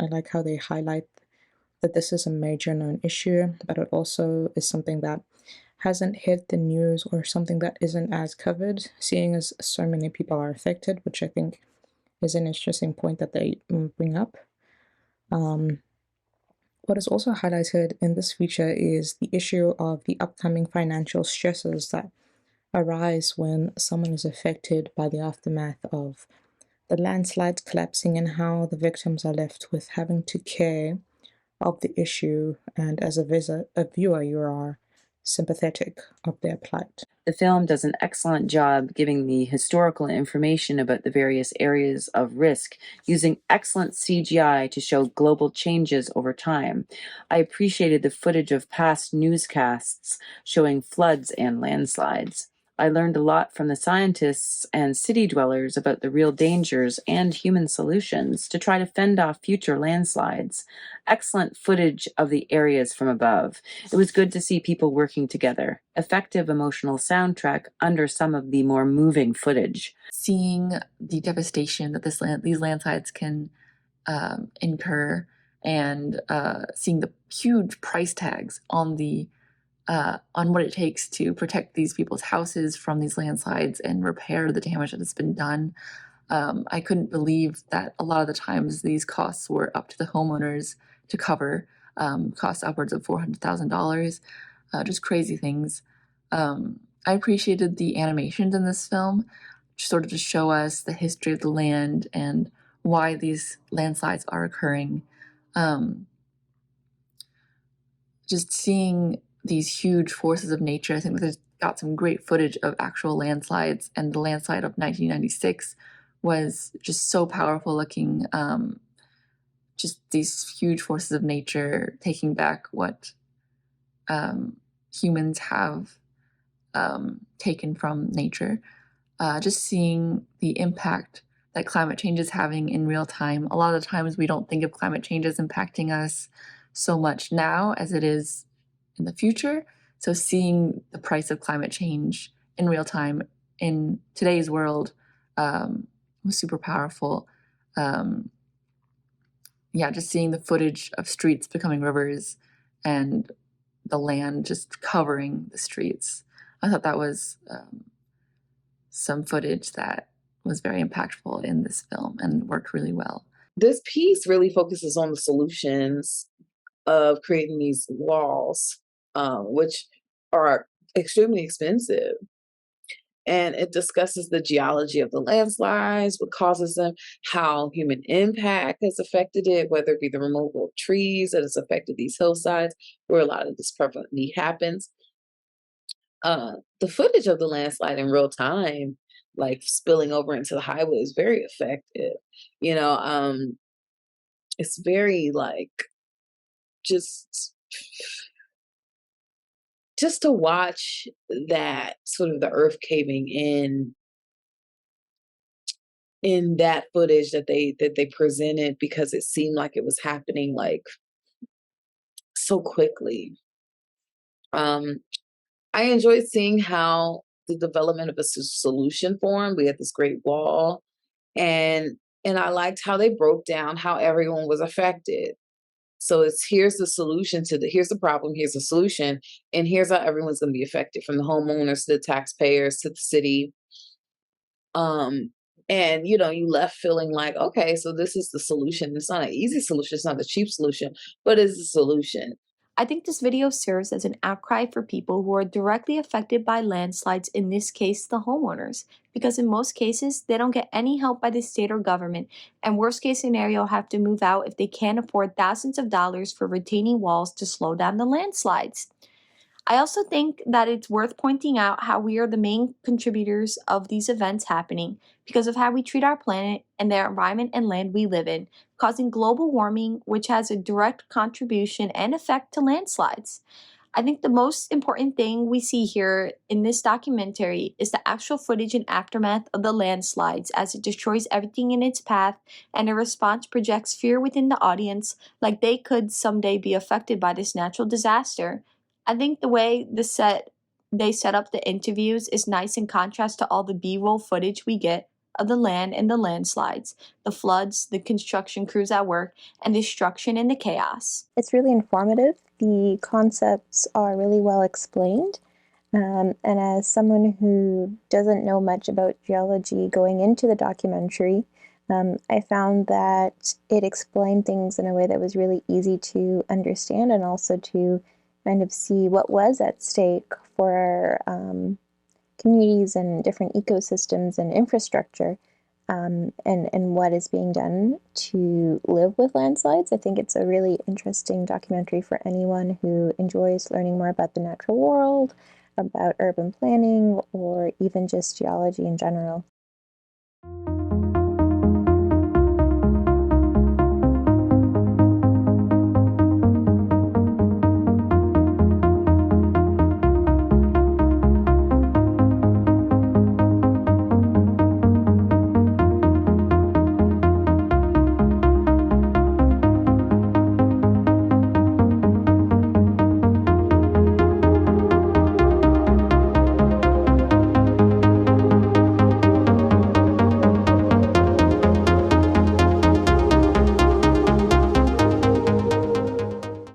I like how they highlight that this is a major known issue, but it also is something that hasn't hit the news or something that isn't as covered, seeing as so many people are affected, which I think is an interesting point that they bring up. Um, what is also highlighted in this feature is the issue of the upcoming financial stresses that arise when someone is affected by the aftermath of the landslides collapsing, and how the victims are left with having to care of the issue, and as a viewer, you are sympathetic of their plight. The film does an excellent job giving the historical information about the various areas of risk, using excellent CGI to show global changes over time. I appreciated the footage of past newscasts showing floods and landslides. I learned a lot from the scientists and city dwellers about the real dangers and human solutions to try to fend off future landslides. Excellent footage of the areas from above. It was good to see people working together. Effective emotional soundtrack under some of the more moving footage. Seeing the devastation that these landslides can incur, and seeing the huge price tags on what it takes to protect these people's houses from these landslides and repair the damage that has been done. I couldn't believe that a lot of the times these costs were up to the homeowners to cover, costs upwards of $400,000, just crazy things. I appreciated the animations in this film, sort of to show us the history of the land and why these landslides are occurring. Just seeing these huge forces of nature, I think there's got some great footage of actual landslides, and the landslide of 1996 was just so powerful looking. Just these huge forces of nature taking back what humans have taken from nature. Just seeing the impact that climate change is having in real time. A lot of times we don't think of climate change as impacting us so much now as it is in the future. So seeing the price of climate change in real time in today's world was super powerful. Just seeing the footage of streets becoming rivers and the land just covering the streets. I thought that was some footage that was very impactful in this film and worked really well. This piece really focuses on the solutions of creating these walls, which are extremely expensive. And it discusses the geology of the landslides, what causes them, how human impact has affected it, whether it be the removal of trees that has affected these hillsides where a lot of this prevalently happens. The footage of the landslide in real time, like spilling over into the highway, is very effective. It's very like just to watch that sort of the earth caving in that footage that they presented, because it seemed like it was happening like so quickly. I enjoyed seeing how the development of a solution formed. We had this great wall, and I liked how they broke down how everyone was affected. So here's the solution here's the problem, here's the solution, and here's how everyone's going to be affected, from the homeowners to the taxpayers to the city. And you left feeling like, okay, so this is the solution. It's not an easy solution, it's not a cheap solution, but it's a solution. I think this video serves as an outcry for people who are directly affected by landslides, in this case, the homeowners, because in most cases, they don't get any help by the state or government, and worst case scenario, have to move out if they can't afford thousands of dollars for retaining walls to slow down the landslides. I also think that it's worth pointing out how we are the main contributors of these events happening because of how we treat our planet and the environment and land we live in, causing global warming, which has a direct contribution and effect to landslides. I think the most important thing we see here in this documentary is the actual footage and aftermath of the landslides, as it destroys everything in its path, and the response projects fear within the audience, like they could someday be affected by this natural disaster. I think the way they set up the interviews is nice in contrast to all the B-roll footage we get of the land and the landslides, the floods, the construction crews at work, and destruction and the chaos. It's really informative. The concepts are really well explained. And as someone who doesn't know much about geology going into the documentary, I found that it explained things in a way that was really easy to understand and also to kind of see what was at stake for communities and different ecosystems and infrastructure, and what is being done to live with landslides. I think it's a really interesting documentary for anyone who enjoys learning more about the natural world, about urban planning, or even just geology in general.